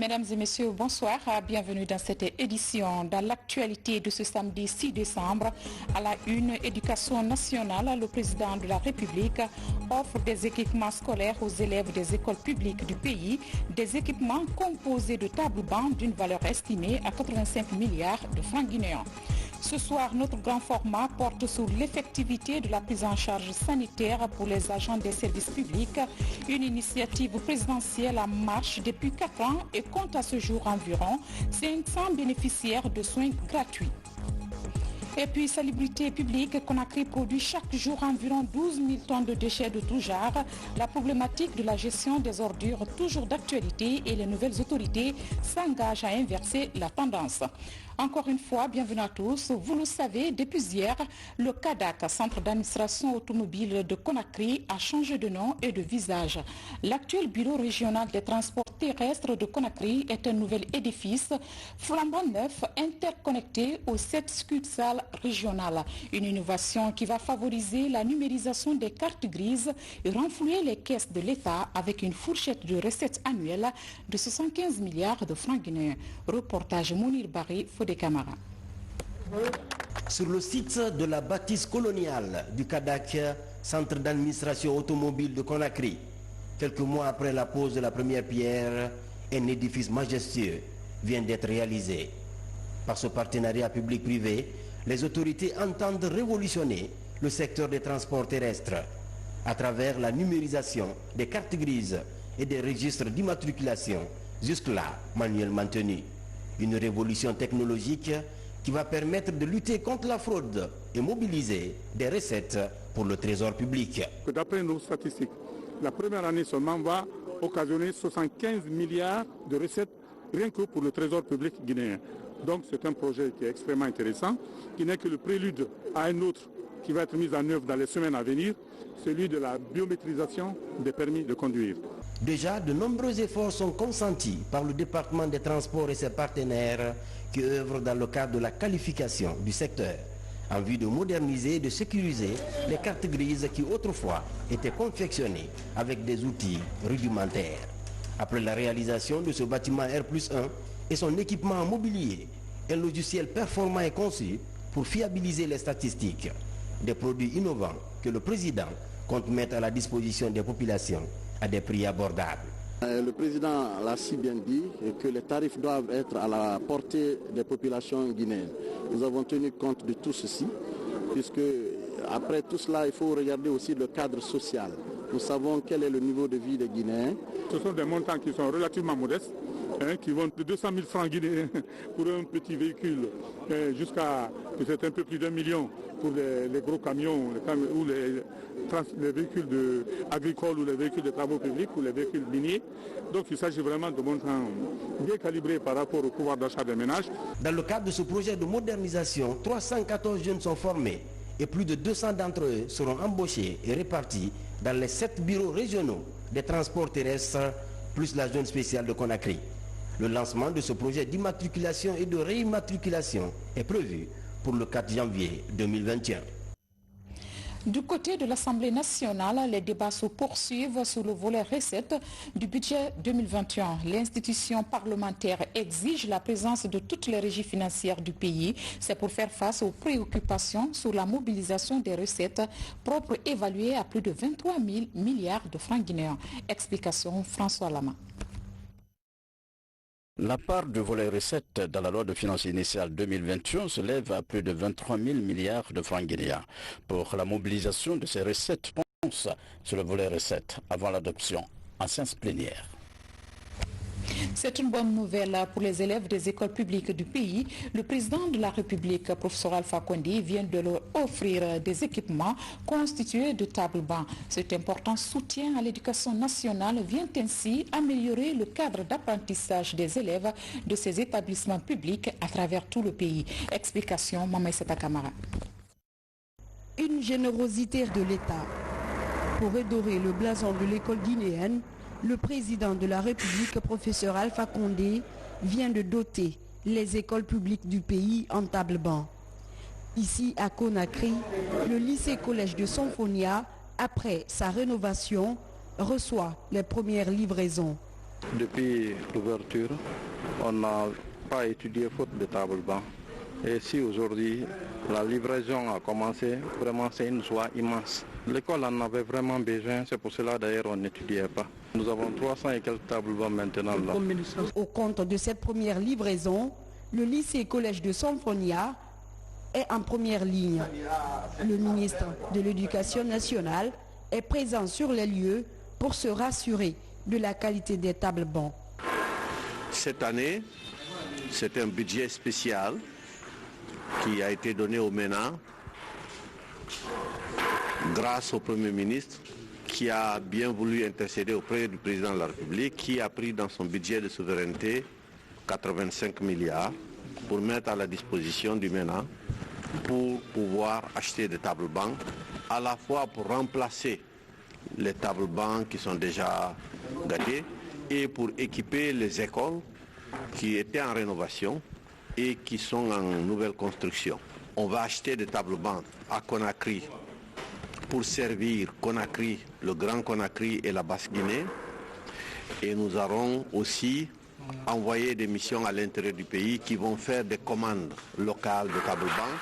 Mesdames et messieurs, bonsoir. Bienvenue dans cette édition. Dans l'actualité de ce samedi 6 décembre, à la une, éducation nationale, le président de la République offre des équipements scolaires aux élèves des écoles publiques du pays, des équipements composés de tables-bancs d'une valeur estimée à 85 milliards de francs guinéens. Ce soir, notre grand format porte sur l'effectivité de la prise en charge sanitaire pour les agents des services publics, une initiative présidentielle en marche depuis 4 ans et compte à ce jour environ 500 bénéficiaires de soins gratuits. Et puis, salubrité publique, Conakry produit chaque jour environ 12 000 tonnes de déchets de tout genre. La problématique de la gestion des ordures toujours d'actualité et les nouvelles autorités s'engagent à inverser la tendance. Encore une fois, bienvenue à tous. Vous le savez, depuis hier, le CADAC, Centre d'administration automobile de Conakry, a changé de nom et de visage. L'actuel bureau régional des transports terrestres de Conakry est un nouvel édifice flambant neuf interconnecté aux 7 succursales régionales. Une innovation qui va favoriser la numérisation des cartes grises et renflouer les caisses de l'État avec une fourchette de recettes annuelles de 75 milliards de francs guinéens. Reportage Mounir Barry, Fodé Camara. Sur le site de la bâtisse coloniale du CADAC, Centre d'administration automobile de Conakry, quelques mois après la pose de la première pierre, un édifice majestueux vient d'être réalisé. Par ce partenariat public-privé, les autorités entendent révolutionner le secteur des transports terrestres à travers la numérisation des cartes grises et des registres d'immatriculation, jusque-là manuellement tenus. Une révolution technologique qui va permettre de lutter contre la fraude et mobiliser des recettes pour le trésor public. D'après nos statistiques, la première année seulement va occasionner 75 milliards de recettes rien que pour le trésor public guinéen. Donc c'est un projet qui est extrêmement intéressant, qui n'est que le prélude à un autre qui va être mis en œuvre dans les semaines à venir, celui de la biométrisation des permis de conduire. Déjà, de nombreux efforts sont consentis par le département des transports et ses partenaires qui œuvrent dans le cadre de la qualification du secteur en vue de moderniser et de sécuriser les cartes grises qui autrefois étaient confectionnées avec des outils rudimentaires. Après la réalisation de ce bâtiment R+1 et son équipement mobilier, un logiciel performant est conçu pour fiabiliser les statistiques. Des produits innovants que le président compte mettre à la disposition des populations à des prix abordables. Le président l'a si bien dit que les tarifs doivent être à la portée des populations guinéennes. Nous avons tenu compte de tout ceci, puisque après tout cela, il faut regarder aussi le cadre social. Nous savons quel est le niveau de vie des Guinéens. Ce sont des montants qui sont relativement modestes, qui vont de 200 000 francs guinéens pour un petit véhicule jusqu'à peut-être un peu plus d'1 million pour les gros camions ou les véhicules agricoles ou les véhicules de travaux publics ou les véhicules miniers. Donc il s'agit vraiment de montants bien calibrés par rapport au pouvoir d'achat des ménages. Dans le cadre de ce projet de modernisation, 314 jeunes sont formés et plus de 200 d'entre eux seront embauchés et répartis dans les 7 bureaux régionaux des transports terrestres plus la zone spéciale de Conakry. Le lancement de ce projet d'immatriculation et de réimmatriculation est prévu pour le 4 janvier 2021. Du côté de l'Assemblée nationale, les débats se poursuivent sur le volet recettes du budget 2021. L'institution parlementaire exige la présence de toutes les régies financières du pays. C'est pour faire face aux préoccupations sur la mobilisation des recettes propres évaluées à plus de 23 000 milliards de francs guinéens. Explication François Lama. La part du volet recettes dans la loi de finances initiale 2021 se lève à plus de 23 000 milliards de francs guinéens. Pour la mobilisation de ces recettes, pense sur le volet recettes avant l'adoption en séance plénière. C'est une bonne nouvelle pour les élèves des écoles publiques du pays. Le président de la République, professeur Alpha Condé, vient de leur offrir des équipements constitués de tables-bancs. Cet important soutien à l'éducation nationale vient ainsi améliorer le cadre d'apprentissage des élèves de ces établissements publics à travers tout le pays. Explication Mamaïsata Kamara. Une générosité de l'État. Pour redorer le blason de l'école guinéenne, le président de la République, professeur Alpha Condé, vient de doter les écoles publiques du pays en table-banc. Ici à Conakry, le lycée-collège de Sonfonia, après sa rénovation, reçoit les premières livraisons. Depuis l'ouverture, on n'a pas étudié faute de table-banc. Et si aujourd'hui la livraison a commencé, vraiment c'est une joie immense. L'école en avait vraiment besoin, c'est pour cela d'ailleurs on n'étudiait pas. Nous avons 300 et quelques table-bancs maintenant là. Au compte de cette première livraison, le lycée collège de Sanfonia est en première ligne. Le ministre de l'Éducation nationale est présent sur les lieux pour se rassurer de la qualité des tables-bancs. Cette année, c'est un budget spécial qui a été donné au MENA grâce au Premier ministre qui a bien voulu intercéder auprès du président de la République, qui a pris dans son budget de souveraineté 85 milliards pour mettre à la disposition du MENA pour pouvoir acheter des tables-bancs, à la fois pour remplacer les tables-bancs qui sont déjà gâtés et pour équiper les écoles qui étaient en rénovation et qui sont en nouvelle construction. On va acheter des tables-bancs à Conakry pour servir Conakry, le Grand Conakry et la Basse-Guinée. Et nous allons aussi envoyer des missions à l'intérieur du pays qui vont faire des commandes locales de tables-bancs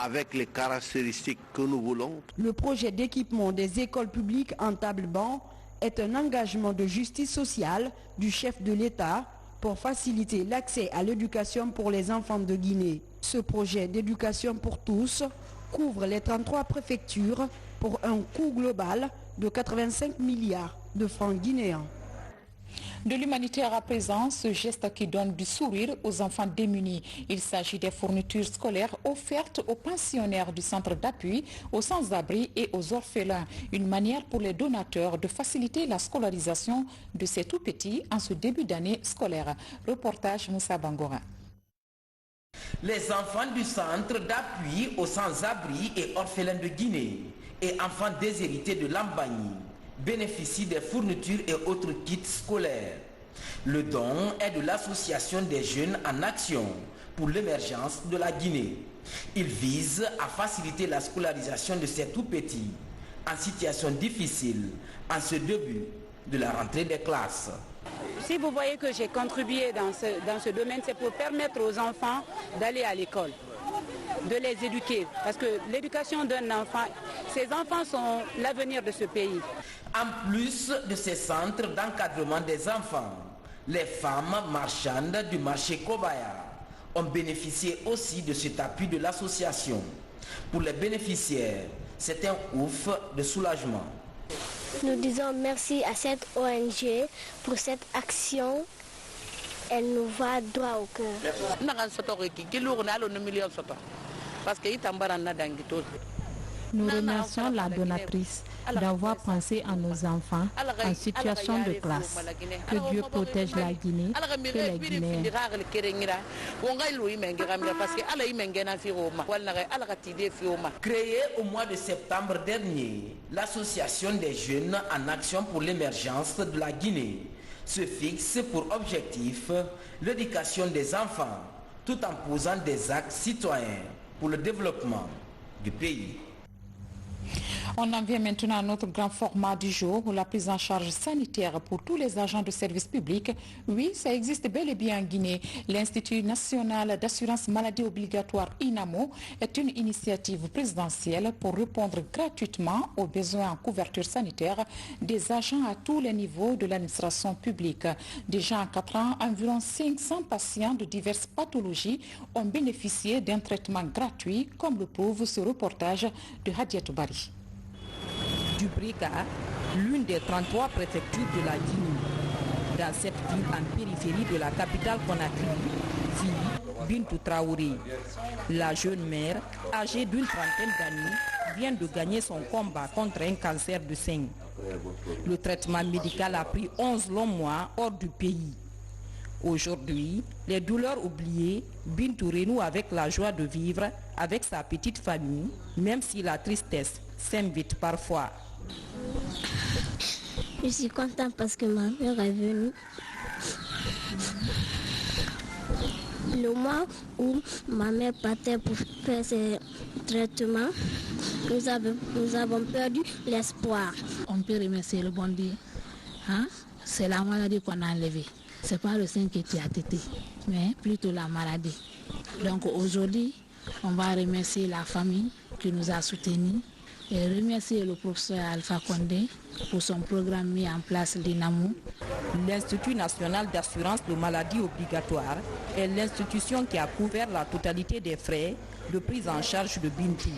avec les caractéristiques que nous voulons. Le projet d'équipement des écoles publiques en table-banc est un engagement de justice sociale du chef de l'État pour faciliter l'accès à l'éducation pour les enfants de Guinée. Ce projet d'éducation pour tous couvre les 33 préfectures pour un coût global de 85 milliards de francs guinéens. De l'humanitaire à présent, ce geste qui donne du sourire aux enfants démunis. Il s'agit des fournitures scolaires offertes aux pensionnaires du centre d'appui, aux sans-abri et aux orphelins. Une manière pour les donateurs de faciliter la scolarisation de ces tout-petits en ce début d'année scolaire. Reportage Moussa Bangora. Les enfants du centre d'appui aux sans-abri et orphelins de Guinée et enfants déshérités de Lambagny bénéficient des fournitures et autres kits scolaires. Le don est de l'association des jeunes en action pour l'émergence de la Guinée. Il vise à faciliter la scolarisation de ces tout-petits en situation difficile en ce début de la rentrée des classes. Si vous voyez que j'ai contribué dans ce domaine, c'est pour permettre aux enfants d'aller à l'école, de les éduquer. Parce que l'éducation d'un enfant, ces enfants sont l'avenir de ce pays. En plus de ces centres d'encadrement des enfants, les femmes marchandes du marché Kobaya ont bénéficié aussi de cet appui de l'association. Pour les bénéficiaires, c'est un ouf de soulagement. Nous disons merci à cette ONG pour cette action. Elle nous va droit au cœur. Nous remercions la donatrice d'avoir pensé à nos enfants en situation de classe. Que Dieu protège la Guinée et les Guinéens. Créée au mois de septembre dernier, l'association des jeunes en action pour l'émergence de la Guinée se fixe pour objectif l'éducation des enfants tout en posant des actes citoyens pour le développement du pays. On en vient maintenant à notre grand format du jour, la prise en charge sanitaire pour tous les agents de service public. Oui, ça existe bel et bien en Guinée. L'Institut national d'assurance maladie obligatoire INAMO est une initiative présidentielle pour répondre gratuitement aux besoins en couverture sanitaire des agents à tous les niveaux de l'administration publique. Déjà en 4 ans, environ 500 patients de diverses pathologies ont bénéficié d'un traitement gratuit, comme le prouve ce reportage de Hadiatou Bari. Du Brika, l'une des 33 préfectures de la Guinée. Dans cette ville en périphérie de la capitale Conakry, vit Bintou Traoré. La jeune mère, âgée d'une trentaine d'années, vient de gagner son combat contre un cancer de sein. Le traitement médical a pris 11 longs mois hors du pays. Aujourd'hui, les douleurs oubliées, Bintou renoue avec la joie de vivre avec sa petite famille, même si la tristesse s'invite parfois. Je suis contente parce que ma mère est venue. Le mois où ma mère partait pour faire ses traitements, nous avons perdu l'espoir. On peut remercier le bon Dieu. c'est la maladie qu'on a enlevée. Ce n'est pas le sein qui était atteint, mais plutôt la maladie. Donc aujourd'hui, on va remercier la famille qui nous a soutenus et remercier le professeur Alpha Condé pour son programme mis en place l'INAMO. L'Institut national d'assurance de maladie obligatoire est l'institution qui a couvert la totalité des frais de prise en charge de Bintou.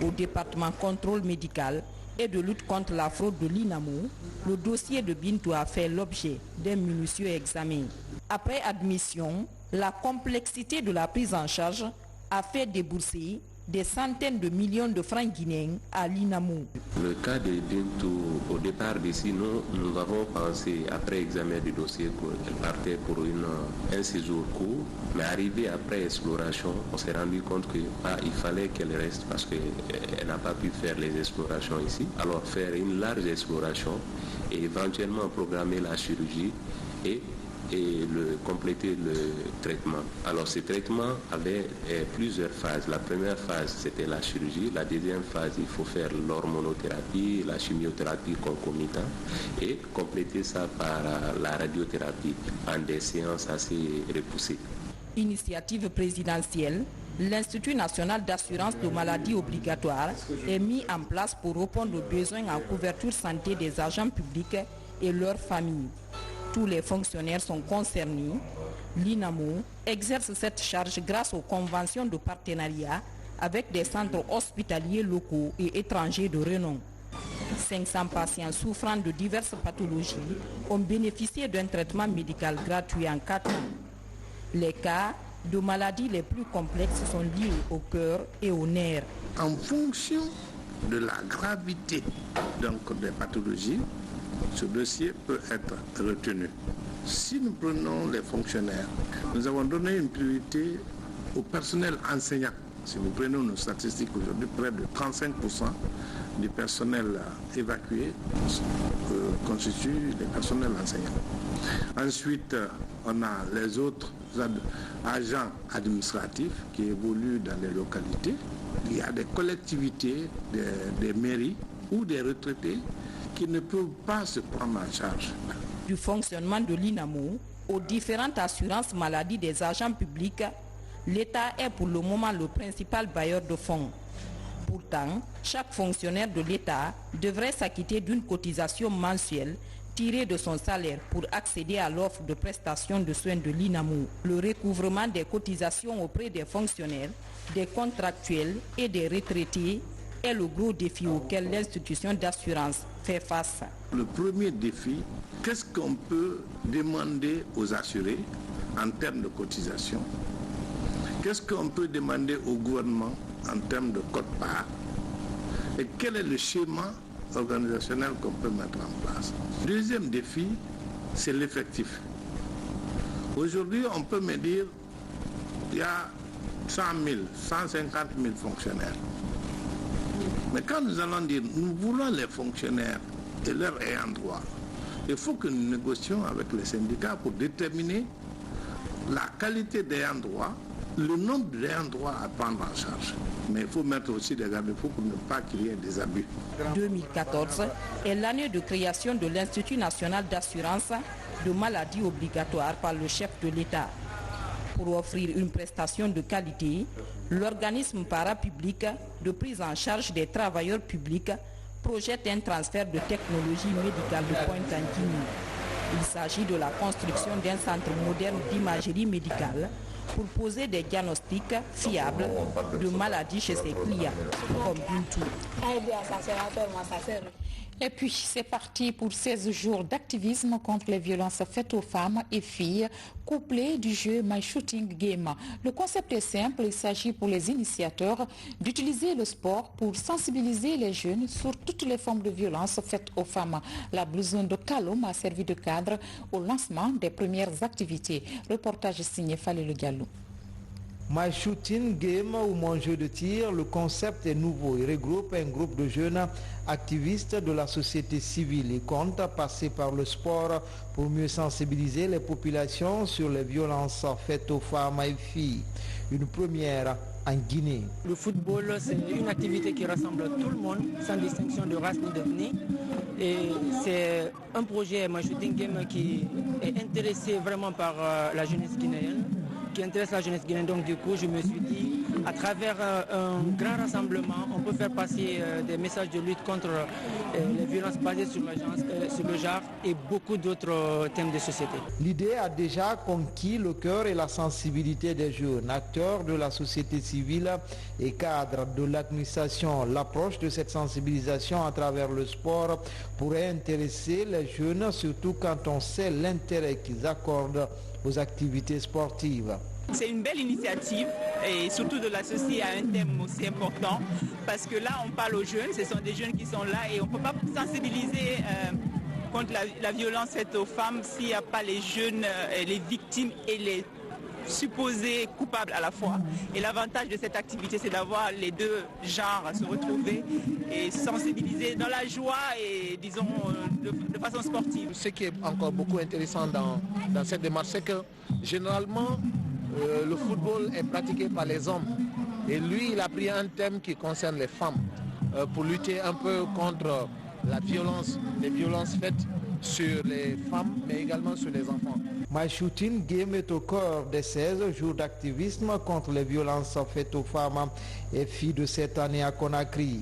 Au département contrôle médical et de lutte contre la fraude de l'INAMO, le dossier de Bintou a fait l'objet d'un minutieux examen. Après admission, la complexité de la prise en charge a fait débourser des centaines de millions de francs guinéens à l'INAMO. Le cas de Bintou, au départ d'ici, nous avons pensé, après examen du dossier, qu'elle partait pour un séjour court, mais arrivé après exploration, on s'est rendu compte qu'il fallait qu'elle reste parce qu'elle n'a pas pu faire les explorations ici. Alors faire une large exploration et éventuellement programmer la chirurgie et compléter le traitement. Alors ce traitement avait plusieurs phases. La première phase, c'était la chirurgie. La deuxième phase, il faut faire l'hormonothérapie, la chimiothérapie concomitante et compléter ça par la radiothérapie en des séances assez repoussées. Initiative présidentielle, l'Institut national d'assurance de maladie obligatoire est mis en place pour répondre aux besoins en couverture santé des agents publics et leurs familles. Tous les fonctionnaires sont concernés. L'INAMO exerce cette charge grâce aux conventions de partenariat avec des centres hospitaliers locaux et étrangers de renom. 500 patients souffrant de diverses pathologies ont bénéficié d'un traitement médical gratuit en 4 ans. Les cas de maladies les plus complexes sont liés au cœur et aux nerfs. En fonction de la gravité des pathologies, ce dossier peut être retenu. Si nous prenons les fonctionnaires, nous avons donné une priorité au personnel enseignant. Si nous prenons nos statistiques aujourd'hui, près de 35% du personnel évacué constitue des personnels enseignants. Ensuite, on a les autres agents administratifs qui évoluent dans les localités. Il y a des collectivités, des mairies ou des retraités qui ne peuvent pas se prendre en charge. Du fonctionnement de l'INAMO aux différentes assurances maladie des agents publics, l'État est pour le moment le principal bailleur de fonds. Pourtant, chaque fonctionnaire de l'État devrait s'acquitter d'une cotisation mensuelle tirée de son salaire pour accéder à l'offre de prestations de soins de l'INAMO. Le recouvrement des cotisations auprès des fonctionnaires, des contractuels et des retraités est le gros défi auquel l'institution d'assurance fait face. Le premier défi, qu'est-ce qu'on peut demander aux assurés en termes de cotisation? Qu'est-ce qu'on peut demander au gouvernement en termes de quote-part? Et quel est le schéma organisationnel qu'on peut mettre en place? Deuxième défi, c'est l'effectif. Aujourd'hui, on peut me dire qu'il y a 100 000, 150 000 fonctionnaires. Mais quand nous allons dire nous voulons les fonctionnaires et leurs ayants droit, il faut que nous négocions avec les syndicats pour déterminer la qualité des ayants droit, le nombre d'ayants droit à prendre en charge. Mais il faut mettre aussi des garde-fous pour ne pas qu'il y ait des abus. 2014 est l'année de création de l'Institut national d'assurance de maladie obligatoire par le chef de l'État. Pour offrir une prestation de qualité, l'organisme parapublic de prise en charge des travailleurs publics projette un transfert de technologie médicale de pointe en Guinée. Il s'agit de la construction d'un centre moderne d'imagerie médicale pour poser des diagnostics fiables de maladies chez ses clients, comme Bintou. Et puis, c'est parti pour 16 jours d'activisme contre les violences faites aux femmes et filles, couplé du jeu My Shooting Game. Le concept est simple, il s'agit pour les initiateurs d'utiliser le sport pour sensibiliser les jeunes sur toutes les formes de violences faites aux femmes. La blouson de Kalom a servi de cadre au lancement des premières activités. Reportage signé Falelu Diallo. My Shooting Game ou mon jeu de tir, le concept est nouveau. Il regroupe un groupe de jeunes activistes de la société civile. Il compte passer par le sport pour mieux sensibiliser les populations sur les violences faites aux femmes et filles. Une première en Guinée. Le football, c'est une activité qui rassemble tout le monde, sans distinction de race ni d'ethnie. Et c'est un projet, My Shooting Game, qui est intéressé vraiment par la jeunesse guinéenne, qui intéresse la jeunesse guinéenne. Donc du coup, je me suis dit, à travers un grand rassemblement, on peut faire passer des messages de lutte contre les violences basées sur le genre et beaucoup d'autres thèmes de société. L'idée a déjà conquis le cœur et la sensibilité des jeunes, acteurs de la société civile et cadres de l'administration. L'approche de cette sensibilisation à travers le sport pourrait intéresser les jeunes, surtout quand on sait l'intérêt qu'ils accordent aux activités sportives. C'est une belle initiative et surtout de l'associer à un thème aussi important parce que là on parle aux jeunes, ce sont des jeunes qui sont là et on ne peut pas sensibiliser contre la violence faite aux femmes s'il n'y a pas les jeunes, les victimes et les supposés coupables à la fois. Et l'avantage de cette activité, c'est d'avoir les deux genres se retrouver et sensibiliser dans la joie et disons de façon sportive. Ce qui est encore beaucoup intéressant dans cette démarche, c'est que généralement le football est pratiqué par les hommes. Et lui, il a pris un thème qui concerne les femmes pour lutter un peu contre la violence, les violences faites sur les femmes, mais également sur les enfants. My Shooting Game est au cœur des 16 jours d'activisme contre les violences faites aux femmes et filles de cette année à Conakry.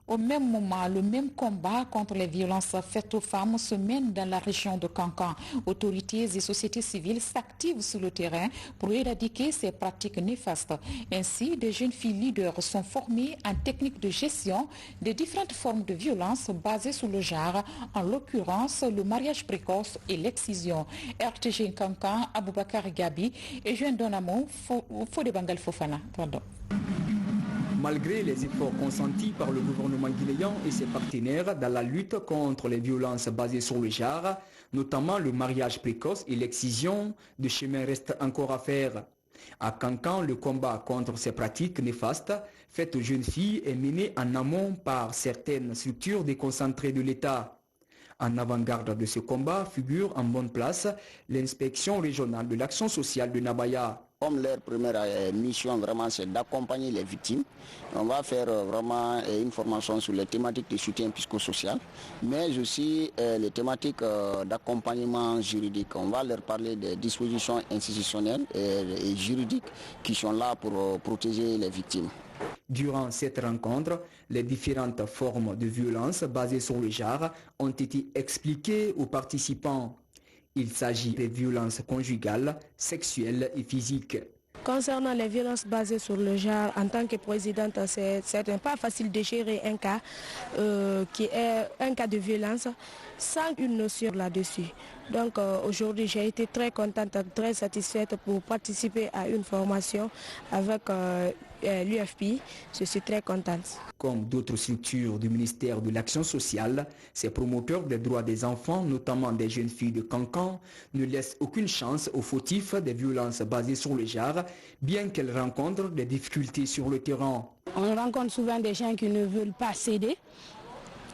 Au même moment, le même combat contre les violences faites aux femmes se mène dans la région de Kankan. Autorités et sociétés civiles s'activent sur le terrain pour éradiquer ces pratiques néfastes. Ainsi, des jeunes filles leaders sont formées en techniques de gestion des différentes formes de violence basées sur le genre, en l'occurrence le mariage précoce et l'excision. RTG Kankan, Aboubakar Gabi et Jean Donamo, Fode Bangal Fofana. Pardon. Malgré les efforts consentis par le gouvernement guinéen et ses partenaires dans la lutte contre les violences basées sur le genre, notamment le mariage précoce et l'excision, de chemin reste encore à faire. À Kankan, le combat contre ces pratiques néfastes faites aux jeunes filles est mené en amont par certaines structures déconcentrées de l'État. En avant-garde de ce combat figure en bonne place l'inspection régionale de l'action sociale de Nabaya. Comme leur première mission vraiment c'est d'accompagner les victimes, on va faire vraiment une formation sur les thématiques de soutien psychosocial, mais aussi les thématiques d'accompagnement juridique. On va leur parler des dispositions institutionnelles et juridiques qui sont là pour protéger les victimes. Durant cette rencontre, les différentes formes de violence basées sur le genre ont été expliquées aux participants. Il s'agit des violences conjugales, sexuelles et physiques. Concernant les violences basées sur le genre, en tant que présidente, c'est pas facile de gérer un cas qui est un cas de violence sans une notion là-dessus. Donc aujourd'hui, j'ai été très contente, très satisfaite pour participer à une formation avec l'UFP. Je suis très contente. Comme d'autres structures du ministère de l'Action sociale, ces promoteurs des droits des enfants, notamment des jeunes filles de Kankan, ne laissent aucune chance aux fautifs des violences basées sur le genre, bien qu'elles rencontrent des difficultés sur le terrain. On rencontre souvent des gens qui ne veulent pas céder,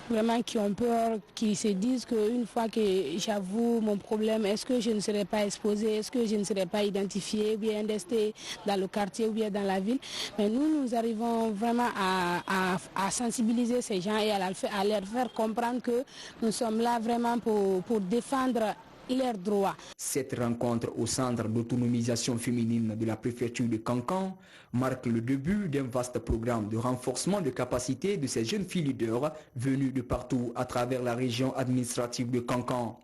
vraiment qui ont peur, qui se disent qu'une fois que j'avoue mon problème, est-ce que je ne serai pas exposée, est-ce que je ne serai pas identifiée, ou bien rester dans le quartier ou bien dans la ville. Mais nous arrivons vraiment à sensibiliser ces gens et à leur faire comprendre que nous sommes là vraiment pour défendre leurs droits. Cette rencontre au centre d'autonomisation féminine de la préfecture de Kankan marque le début d'un vaste programme de renforcement de capacité de ces jeunes filles leaders venues de partout à travers la région administrative de Kankan.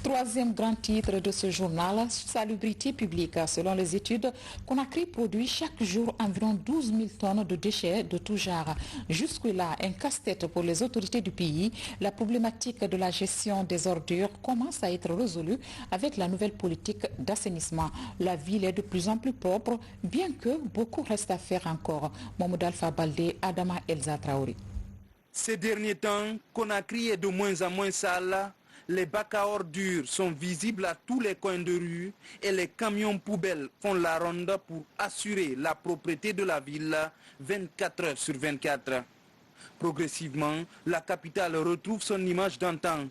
Troisième grand titre de ce journal, salubrité publique. Selon les études, Conakry produit chaque jour environ 12 000 tonnes de déchets de tout genre. Jusque-là, un casse-tête pour les autorités du pays. La problématique de la gestion des ordures commence à être résolue avec la nouvelle politique d'assainissement. La ville est de plus en plus propre, bien que beaucoup reste à faire encore. Mohamed Alpha Baldé, Adama Elsa Traoré. Ces derniers temps, Conakry est de moins en moins sale. Les bacs à ordures sont visibles à tous les coins de rue et les camions poubelles font la ronde pour assurer la propreté de la ville 24 heures sur 24. Progressivement, la capitale retrouve son image d'antan.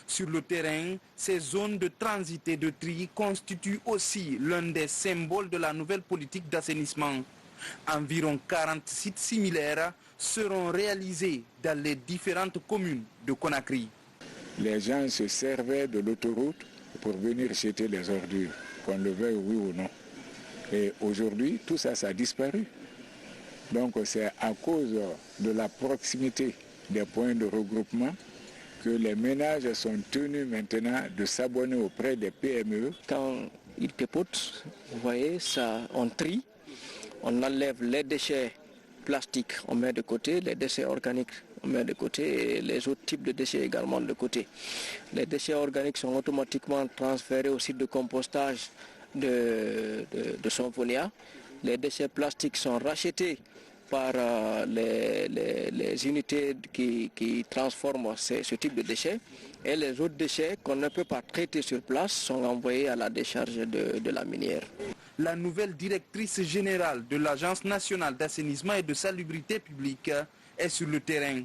Sur le terrain, ces zones de transit et de tri constituent aussi l'un des symboles de la nouvelle politique d'assainissement. Environ 40 sites similaires seront réalisés dans les différentes communes de Conakry. Les gens se servaient de l'autoroute pour venir jeter les ordures, qu'on le veuille oui ou non. Et aujourd'hui, tout ça, ça a disparu. Donc c'est à cause de la proximité des points de regroupement que les ménages sont tenus maintenant de s'abonner auprès des PME. Quand ils capotent, vous voyez, ça, on trie, on enlève les déchets plastiques, on met de côté, les déchets organiques, on met de côté, et les autres types de déchets également de côté. Les déchets organiques sont automatiquement transférés au site de compostage de Sonfonia. Les déchets plastiques sont rachetés par les unités qui transforment ce type de déchets, et les autres déchets qu'on ne peut pas traiter sur place sont envoyés à la décharge de la minière. La nouvelle directrice générale de l'Agence nationale d'assainissement et de salubrité publique est sur le terrain.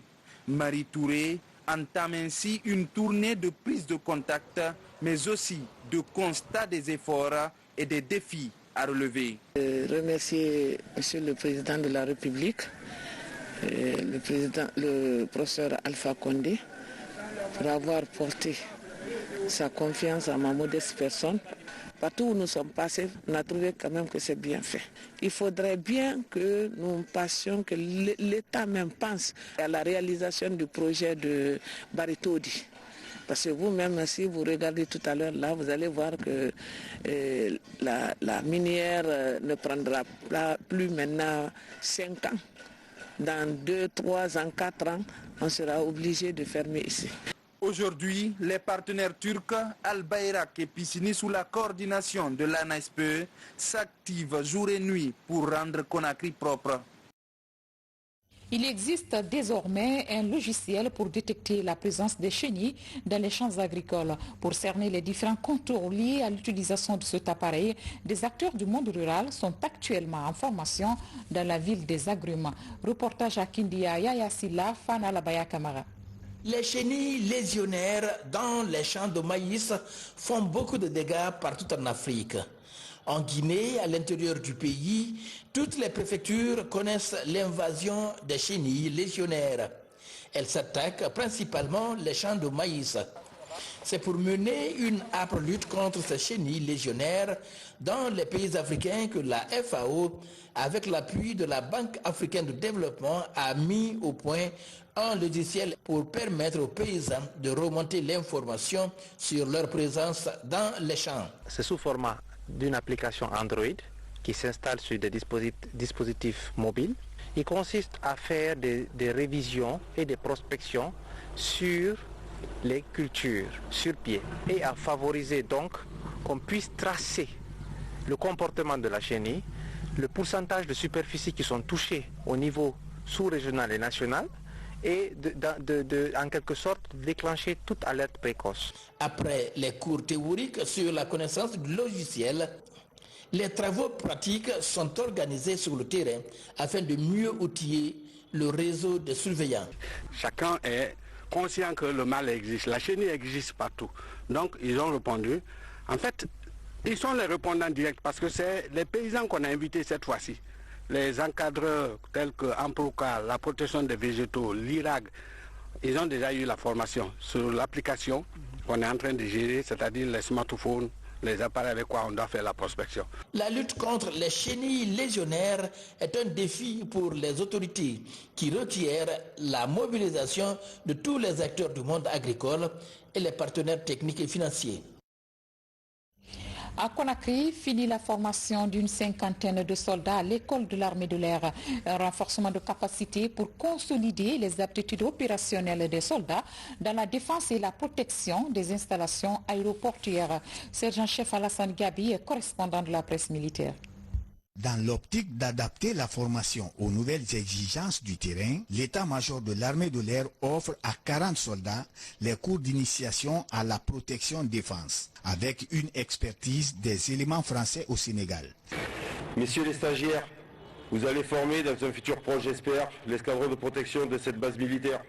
Marie Touré entame ainsi une tournée de prise de contact, mais aussi de constat des efforts et des défis à relever. Remercier Monsieur le Président de la République, le professeur Alpha Condé, pour avoir porté sa confiance à ma modeste personne. Partout où nous sommes passés, on a trouvé quand même que c'est bien fait. Il faudrait bien que nous passions, que l'État même pense à la réalisation du projet de Baritodi. Parce que vous-même, si vous regardez tout à l'heure, là, vous allez voir que la minière ne prendra plus maintenant 5 ans. Dans 2, 3 ans, 4 ans, on sera obligé de fermer ici. Aujourd'hui, les partenaires turcs, Al Bayrak et Piscini, sous la coordination de l'ANASPE, s'activent jour et nuit pour rendre Conakry propre. Il existe désormais un logiciel pour détecter la présence des chenilles dans les champs agricoles. Pour cerner les différents contours liés à l'utilisation de cet appareil, des acteurs du monde rural sont actuellement en formation dans la ville des Agrumes. Reportage à Kindia, Yaya Silla, Fana Labaya Kamara. Les chenilles légionnaires dans les champs de maïs font beaucoup de dégâts partout en Afrique. En Guinée, à l'intérieur du pays, toutes les préfectures connaissent l'invasion des chenilles légionnaires. Elles s'attaquent principalement les champs de maïs. C'est pour mener une âpre lutte contre ces chenilles légionnaires dans les pays africains que la FAO, avec l'appui de la Banque africaine de développement, a mis au point un logiciel pour permettre aux paysans de remonter l'information sur leur présence dans les champs. C'est sous format d'une application Android qui s'installe sur des dispositifs mobiles. Il consiste à faire des révisions et des prospections sur les cultures sur pied et à favoriser donc qu'on puisse tracer le comportement de la chenille, le pourcentage de superficies qui sont touchées au niveau sous-régional et national, et en quelque sorte déclencher toute alerte précoce. Après les cours théoriques sur la connaissance du logiciel, les travaux pratiques sont organisés sur le terrain afin de mieux outiller le réseau de surveillants. Chacun est conscient que le mal existe, la chenille existe partout. Donc ils ont répondu. En fait, ils sont les répondants directs parce que c'est les paysans qu'on a invités cette fois-ci. Les encadreurs tels que Amprouka, la protection des végétaux, l'IRAG, ils ont déjà eu la formation sur l'application qu'on est en train de gérer, c'est-à-dire les smartphones, les appareils avec quoi on doit faire la prospection. La lutte contre les chenilles légionnaires est un défi pour les autorités qui requiert la mobilisation de tous les acteurs du monde agricole et les partenaires techniques et financiers. À Conakry, finit la formation d'une 50aine de soldats à l'école de l'armée de l'air. Un renforcement de capacité pour consolider les aptitudes opérationnelles des soldats dans la défense et la protection des installations aéroportuaires. Sergent-chef Alassane Gabi est correspondant de la presse militaire. Dans l'optique d'adapter la formation aux nouvelles exigences du terrain, l'état-major de l'armée de l'air offre à 40 soldats les cours d'initiation à la protection défense, avec une expertise des éléments français au Sénégal. Messieurs les stagiaires, vous allez former dans un futur proche, j'espère, l'escadron de protection de cette base militaire.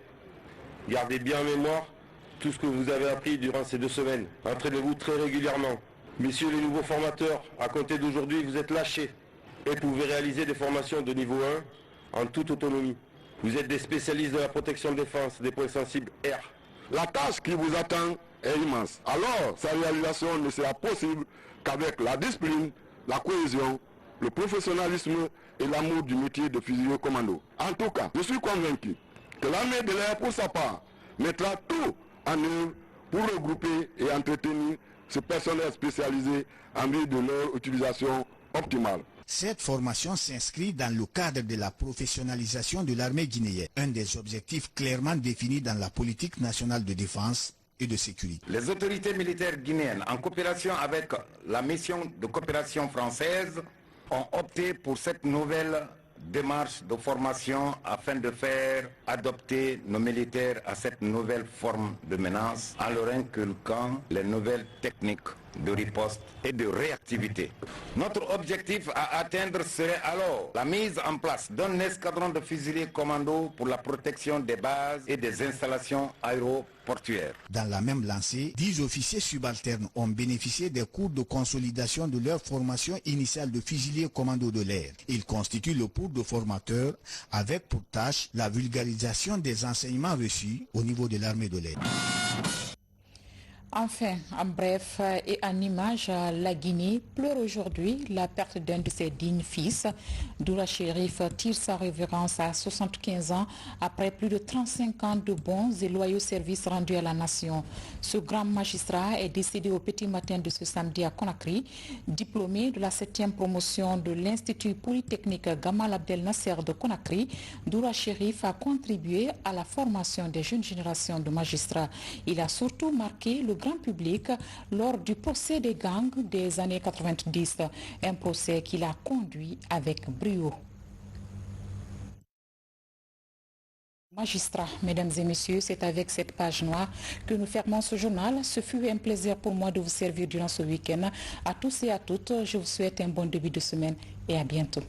Gardez bien en mémoire tout ce que vous avez appris durant ces 2 semaines. Entraînez-vous très régulièrement. Messieurs les nouveaux formateurs, à compter d'aujourd'hui, vous êtes lâchés et pouvez réaliser des formations de niveau 1 en toute autonomie. Vous êtes des spécialistes de la protection de défense des points sensibles R. La tâche qui vous attend est immense. Alors, sa réalisation ne sera possible qu'avec la discipline, la cohésion, le professionnalisme et l'amour du métier de fusilier commando. En tout cas, je suis convaincu que l'armée de l'air, pour sa part, mettra tout en œuvre pour regrouper et entretenir ce personnel spécialisé en vue de leur utilisation optimale. Cette formation s'inscrit dans le cadre de la professionnalisation de l'armée guinéenne, un des objectifs clairement définis dans la politique nationale de défense et de sécurité. Les autorités militaires guinéennes, en coopération avec la mission de coopération française, ont opté pour cette nouvelle démarche de formation afin de faire adopter nos militaires à cette nouvelle forme de menace en leur inculquant les nouvelles techniques de riposte et de réactivité. Notre objectif à atteindre serait alors la mise en place d'un escadron de fusiliers commando pour la protection des bases et des installations aéroportuaires. Dans la même lancée, 10 officiers subalternes ont bénéficié des cours de consolidation de leur formation initiale de fusiliers commando de l'air. Ils constituent le pool de formateurs avec pour tâche la vulgarisation des enseignements reçus au niveau de l'armée de l'air. Enfin, en bref et en image, la Guinée pleure aujourd'hui la perte d'un de ses dignes fils. Doura Chérif tire sa révérence à 75 ans après plus de 35 ans de bons et loyaux services rendus à la nation. Ce grand magistrat est décédé au petit matin de ce samedi à Conakry. Diplômé de la 7e promotion de l'Institut Polytechnique Gamal Abdel Nasser de Conakry, Doura Chérif a contribué à la formation des jeunes générations de magistrats. Il a surtout marqué le grand public lors du procès des gangs des années 90, un procès qu'il a conduit avec brio. Magistrats, mesdames et messieurs, c'est avec cette page noire que nous fermons ce journal. Ce fut un plaisir pour moi de vous servir durant ce week-end. À tous et à toutes, je vous souhaite un bon début de semaine et à bientôt.